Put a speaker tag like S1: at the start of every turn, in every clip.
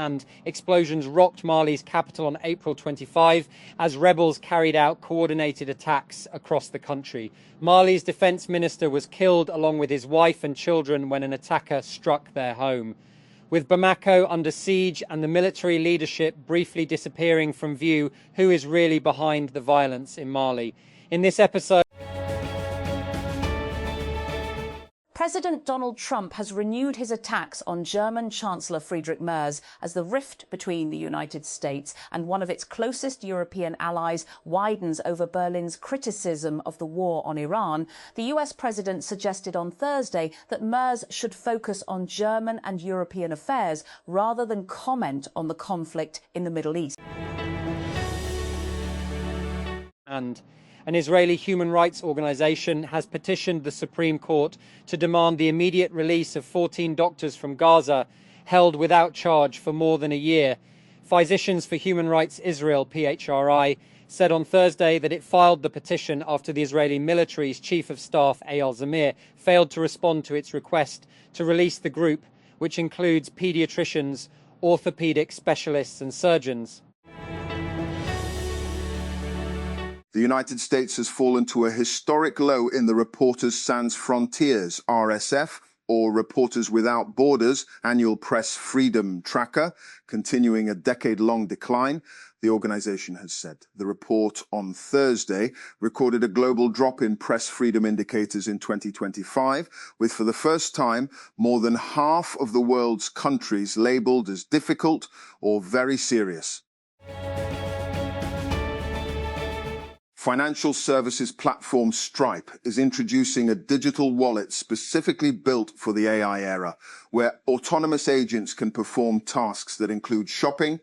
S1: and explosions rocked Mali's capital on April 25 as rebels carried out coordinated attacks across the country. Mali's defense minister was killed along with his wife and children when an attacker struck their home. With Bamako under siege and the military leadership briefly disappearing from view, who is really behind the violence in Mali? In this episode,
S2: President Donald Trump has renewed his attacks on German Chancellor Friedrich Merz as the rift between the United States and one of its closest European allies widens over Berlin's criticism of the war on Iran. The US president suggested on Thursday that Merz should focus on German and European affairs rather than comment on the conflict in the Middle East.
S1: And an Israeli human rights organization has petitioned the Supreme Court to demand the immediate release of 14 doctors from Gaza held without charge for more than a year. Physicians for Human Rights Israel, PHRI, said on Thursday that it filed the petition after the Israeli military's chief of staff, Eyal Zamir, failed to respond to its request to release the group, which includes pediatricians, orthopedic specialists and surgeons.
S3: The United States has fallen to a historic low in the Reporters Sans Frontières, RSF, or Reporters Without Borders, annual press freedom tracker, continuing a decade-long decline, the organization has said. The report on Thursday recorded a global drop in press freedom indicators in 2025, with for the first time more than half of the world's countries labeled as difficult or very serious. Financial services platform Stripe is introducing a digital wallet specifically built for the AI era, where autonomous agents can perform tasks that include shopping,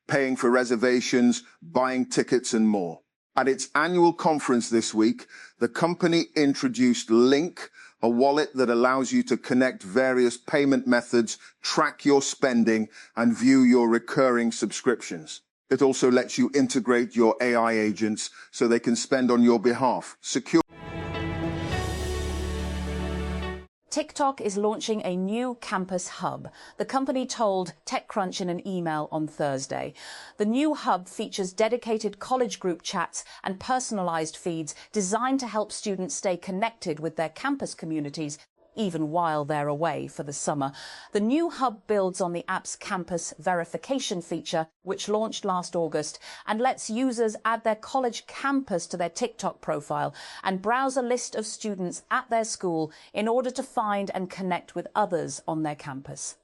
S3: paying for reservations, buying tickets, and more. At its annual conference this week, the company introduced Link, a wallet that allows you to connect various payment methods, track your spending, and view your recurring subscriptions. It also lets you integrate your AI agents so they can spend on your behalf. Secure.
S2: TikTok is launching a new campus hub. The company told TechCrunch in an email on Thursday. The new hub features dedicated college group chats and personalized feeds designed to help students stay connected with their campus communities even while they're away for the summer. The new hub builds on the app's campus verification feature, which launched last August, and lets users add their college campus to their TikTok profile and browse a list of students at their school in order to find and connect with others on their campus.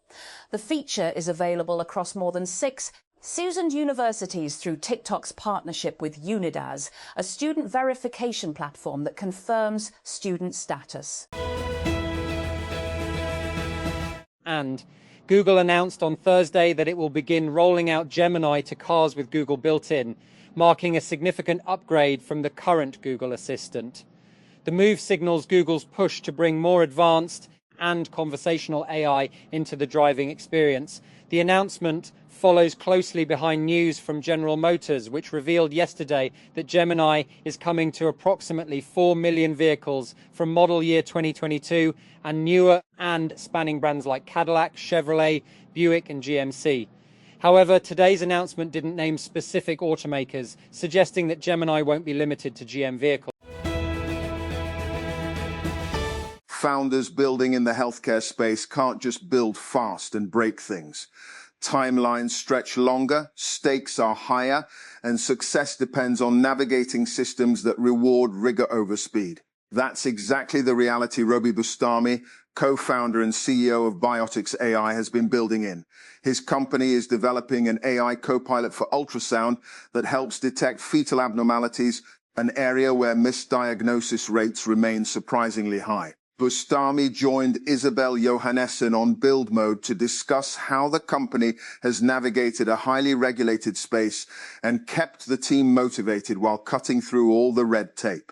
S2: The feature is available across more than 6 seasoned universities through TikTok's partnership with Unidas, a student verification platform that confirms student status.
S1: And Google announced on Thursday that it will begin rolling out Gemini to cars with Google built-in, marking a significant upgrade from the current Google Assistant. The move signals Google's push to bring more advanced and conversational AI into the driving experience. The announcement follows closely behind news from General Motors, which revealed yesterday that Gemini is coming to approximately 4 million vehicles from model year 2022 and newer, and spanning brands like Cadillac, Chevrolet, Buick and GMC. However, today's announcement didn't name specific automakers, suggesting that Gemini won't be limited to GM vehicles.
S3: Founders building in the healthcare space can't just build fast and break things. Timelines stretch longer, stakes are higher, and success depends on navigating systems that reward rigor over speed. That's exactly the reality Robi Bustami, co-founder and CEO of Biotics AI, has been building in. His company is developing an AI co-pilot for ultrasound that helps detect fetal abnormalities, an area where misdiagnosis rates remain surprisingly high. Bustami joined Isabel Johannesson on Build Mode to discuss how the company has navigated a highly regulated space and kept the team motivated while cutting through all the red tape.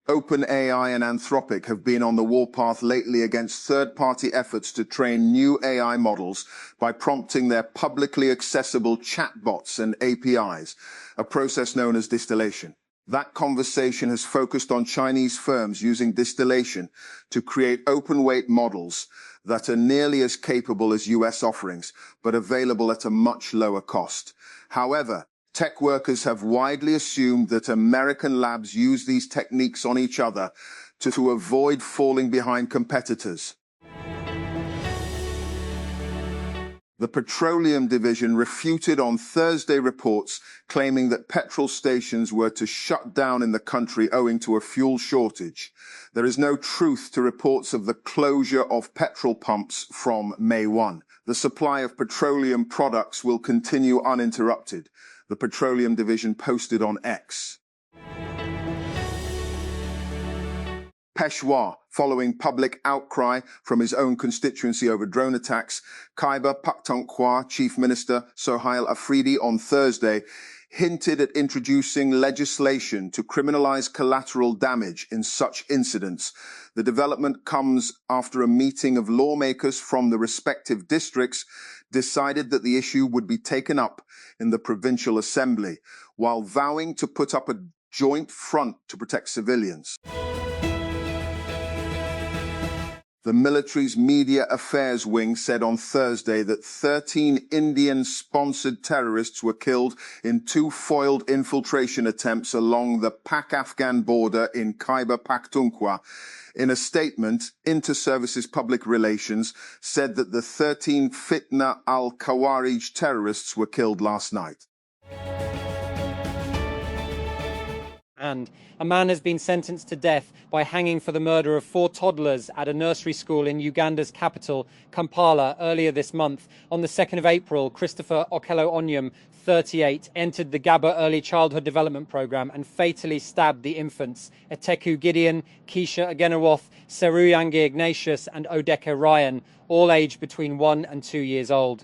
S3: OpenAI and Anthropic have been on the warpath lately against third-party efforts to train new AI models by prompting their publicly accessible chatbots and APIs, a process known as distillation. That conversation has focused on Chinese firms using distillation to create open-weight models that are nearly as capable as US offerings, but available at a much lower cost. However, tech workers have widely assumed that American labs use these techniques on each other to avoid falling behind competitors. The Petroleum Division refuted on Thursday reports claiming that petrol stations were to shut down in the country owing to a fuel shortage. There is no truth to reports of the closure of petrol pumps from May 1. The supply of petroleum products will continue uninterrupted, the Petroleum Division posted on X. Peshawar, following public outcry from his own constituency over drone attacks, Khyber Pakhtunkhwa Chief Minister Sohail Afridi on Thursday hinted at introducing legislation to criminalize collateral damage in such incidents. The development comes after a meeting of lawmakers from the respective districts decided that the issue would be taken up in the Provincial Assembly, while vowing to put up a joint front to protect civilians. The military's media affairs wing said on Thursday that 13 Indian-sponsored terrorists were killed in 2 foiled infiltration attempts along the Pak-Afghan border in Khyber Pakhtunkhwa. In a statement, Inter-Services Public Relations said that the 13 Fitna al-Khawarij terrorists were killed last night.
S1: And a man has been sentenced to death by hanging for the murder of 4 toddlers at a nursery school in Uganda's capital, Kampala, earlier this month. On the 2nd of April, Christopher Okello Onyem, 38, entered the Gaba Early Childhood Development Programme and fatally stabbed the infants Eteku Gideon, Keisha Agenawoth, Seruyange Ignatius and Odeke Ryan, all aged between 1 and 2 years old.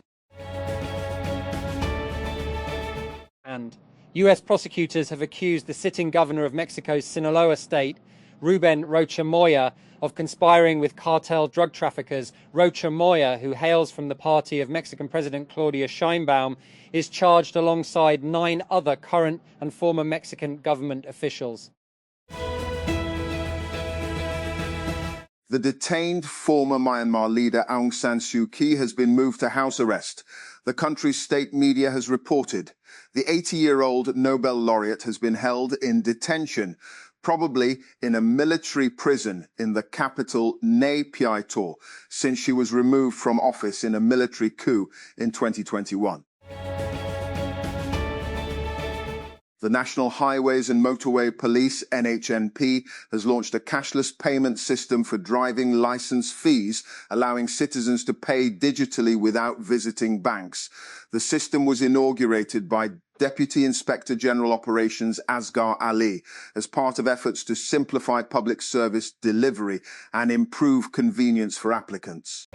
S1: And US prosecutors have accused the sitting governor of Mexico's Sinaloa state, Ruben Rocha Moya, of conspiring with cartel drug traffickers. Rocha Moya, who hails from the party of Mexican President Claudia Sheinbaum, is charged alongside 9 other current and former Mexican government officials.
S3: The detained former Myanmar leader Aung San Suu Kyi has been moved to house arrest. The country's state media has reported. The 80-year-old Nobel laureate has been held in detention, probably in a military prison in the capital Nay Pyi Taw, since she was removed from office in a military coup in 2021. The National Highways and Motorway Police, NHNP, has launched a cashless payment system for driving license fees, allowing citizens to pay digitally without visiting banks. The system was inaugurated by Deputy Inspector General Operations Asghar Ali as part of efforts to simplify public service delivery and improve convenience for applicants.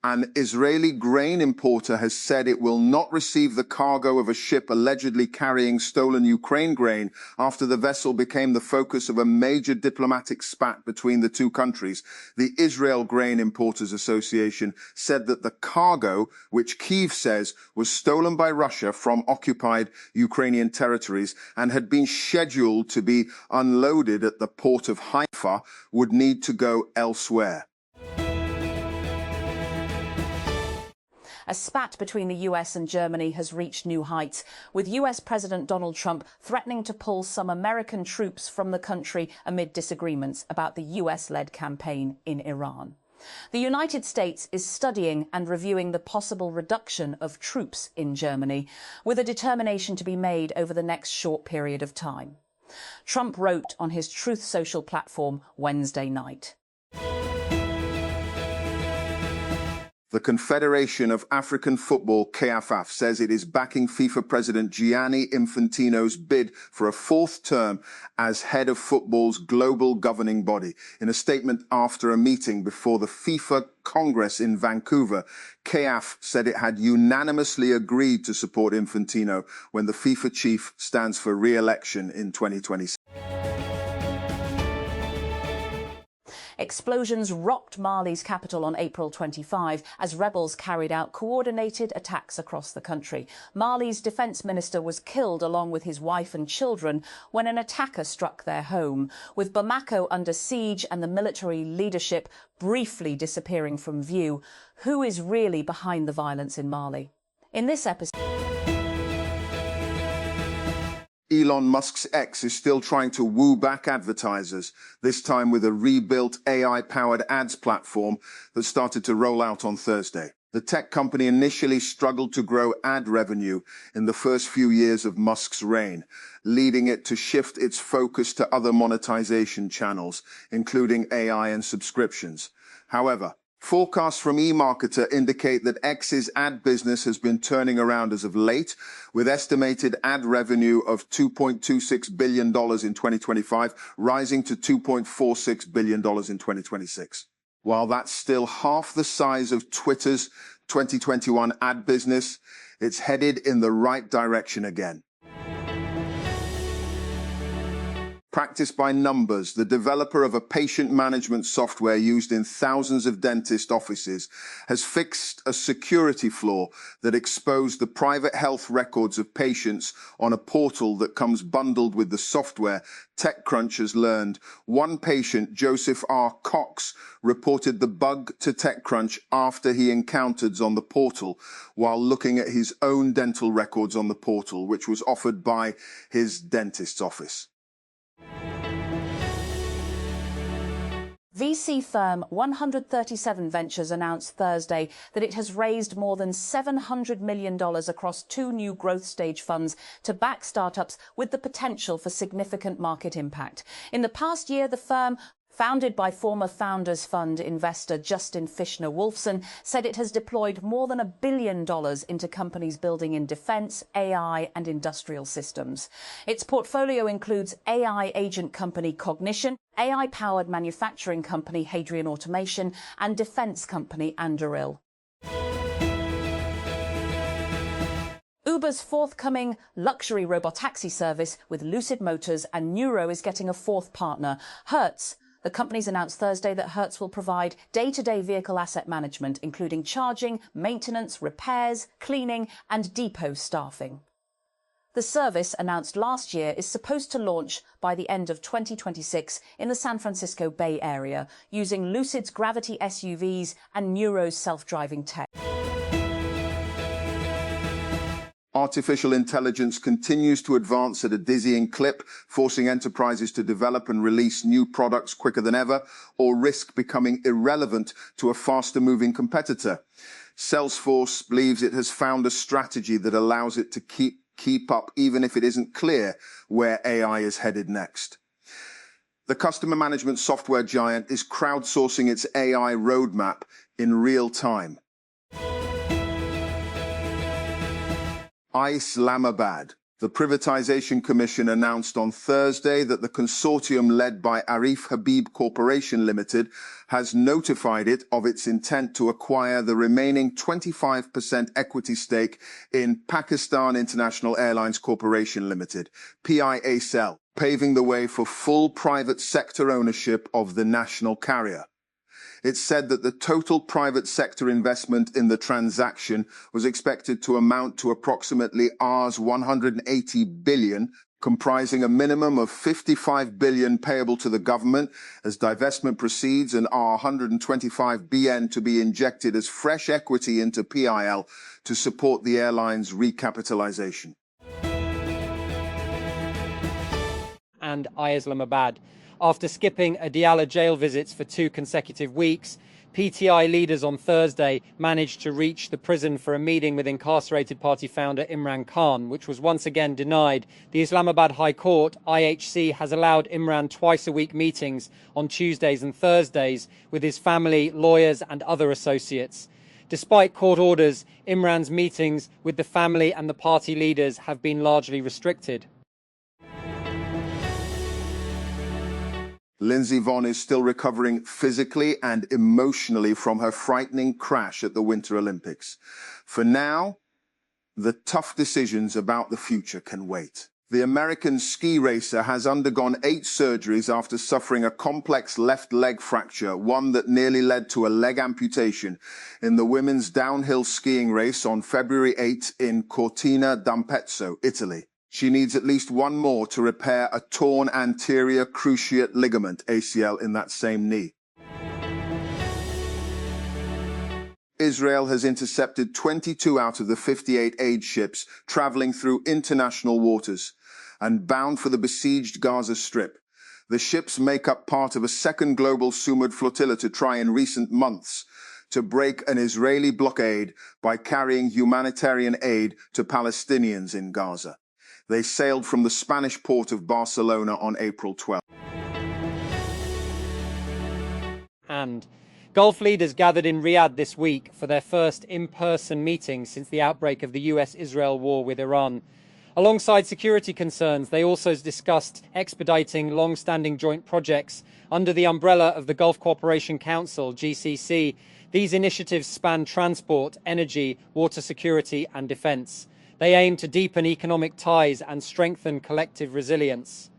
S3: An Israeli grain importer has said it will not receive the cargo of a ship allegedly carrying stolen Ukraine grain after the vessel became the focus of a major diplomatic spat between the two countries. The Israel Grain Importers Association said that the cargo, which Kyiv says was stolen by Russia from occupied Ukrainian territories and had been scheduled to be unloaded at the port of Haifa, would need to go elsewhere.
S2: A spat between the US and Germany has reached new heights, with US President Donald Trump threatening to pull some American troops from the country amid disagreements about the US-led campaign in Iran. The United States is studying and reviewing the possible reduction of troops in Germany, with a determination to be made over the next short period of time. Trump wrote on his Truth Social platform Wednesday night.
S3: The Confederation of African Football, CAF, says it is backing FIFA President Gianni Infantino's bid for a 4th term as head of football's global governing body. In a statement after a meeting before the FIFA Congress in Vancouver, CAF said it had unanimously agreed to support Infantino when the FIFA chief stands for re-election in 2026.
S2: Explosions rocked Mali's capital on April 25 as rebels carried out coordinated attacks across the country. Mali's defence minister was killed along with his wife and children when an attacker struck their home. With Bamako under siege and the military leadership briefly disappearing from view, who is really behind the violence in Mali? In this episode,
S3: Elon Musk's X is still trying to woo back advertisers, this time with a rebuilt AI-powered ads platform that started to roll out on Thursday. The tech company initially struggled to grow ad revenue in the first few years of Musk's reign, leading it to shift its focus to other monetization channels, including AI and subscriptions. However, forecasts from eMarketer indicate that X's ad business has been turning around as of late, with estimated ad revenue of $2.26 billion in 2025, rising to $2.46 billion in 2026. While that's still half the size of Twitter's 2021 ad business, it's headed in the right direction again. Practiced by Numbers, the developer of a patient management software used in thousands of dentist offices, has fixed a security flaw that exposed the private health records of patients on a portal that comes bundled with the software. TechCrunch has learned. One patient, Joseph R. Cox, reported the bug to TechCrunch after he encountered on the portal while looking at his own dental records on the portal, which was offered by his dentist's office.
S2: VC firm 137 Ventures announced Thursday that it has raised more than $700 million across two new growth stage funds to back startups with the potential for significant market impact. In the past year, the firm, founded by former Founders Fund investor Justin Fishner-Wolfson, said it has deployed more than $1 billion into companies building in defence, AI and industrial systems. Its portfolio includes AI agent company Cognition, AI-powered manufacturing company Hadrian Automation and defence company Anduril. Uber's forthcoming luxury robotaxi service with Lucid Motors and Neuro is getting a fourth partner, Hertz. The companies announced Thursday that Hertz will provide day-to-day vehicle asset management, including charging, maintenance, repairs, cleaning and depot staffing. The service, announced last year, is supposed to launch by the end of 2026 in the San Francisco Bay Area, using Lucid's Gravity SUVs and Neuro's self-driving tech.
S3: Artificial intelligence continues to advance at a dizzying clip, forcing enterprises to develop and release new products quicker than ever, or risk becoming irrelevant to a faster-moving competitor. Salesforce believes it has found a strategy that allows it to keep up even if it isn't clear where AI is headed next. The customer management software giant is crowdsourcing its AI roadmap in real time. Islamabad. The Privatization Commission announced on Thursday that the consortium led by Arif Habib Corporation Limited has notified it of its intent to acquire the remaining 25% equity stake in Pakistan International Airlines Corporation Limited, PIACL, paving the way for full private sector ownership of the national carrier. It said that the total private sector investment in the transaction was expected to amount to approximately Rs 180 billion, comprising a minimum of 55 billion payable to the government as divestment proceeds and Rs 125 BN to be injected as fresh equity into PIL to support the airline's recapitalization.
S1: And Islamabad. After skipping Adiala jail visits for 2 consecutive weeks, PTI leaders on Thursday managed to reach the prison for a meeting with incarcerated party founder Imran Khan, which was once again denied. The Islamabad High Court, IHC, has allowed Imran twice-a-week meetings on Tuesdays and Thursdays with his family, lawyers and other associates. Despite court orders, Imran's meetings with the family and the party leaders have been largely restricted.
S3: Lindsey Vonn is still recovering physically and emotionally from her frightening crash at the Winter Olympics. For now, the tough decisions about the future can wait. The American ski racer has undergone 8 surgeries after suffering a complex left leg fracture, one that nearly led to a leg amputation, in the women's downhill skiing race on February 8 in Cortina d'Ampezzo, Italy. She needs at least one more to repair a torn anterior cruciate ligament, ACL, in that same knee. Israel has intercepted 22 out of the 58 aid ships traveling through international waters and bound for the besieged Gaza Strip. The ships make up part of a second global Sumud flotilla to try in recent months to break an Israeli blockade by carrying humanitarian aid to Palestinians in Gaza. They sailed from the Spanish port of Barcelona on April 12.
S1: And Gulf leaders gathered in Riyadh this week for their first in-person meeting since the outbreak of the US-Israel war with Iran. Alongside security concerns, they also discussed expediting long-standing joint projects under the umbrella of the Gulf Cooperation Council, GCC. These initiatives span transport, energy, water security and defence. They aim to deepen economic ties and strengthen collective resilience.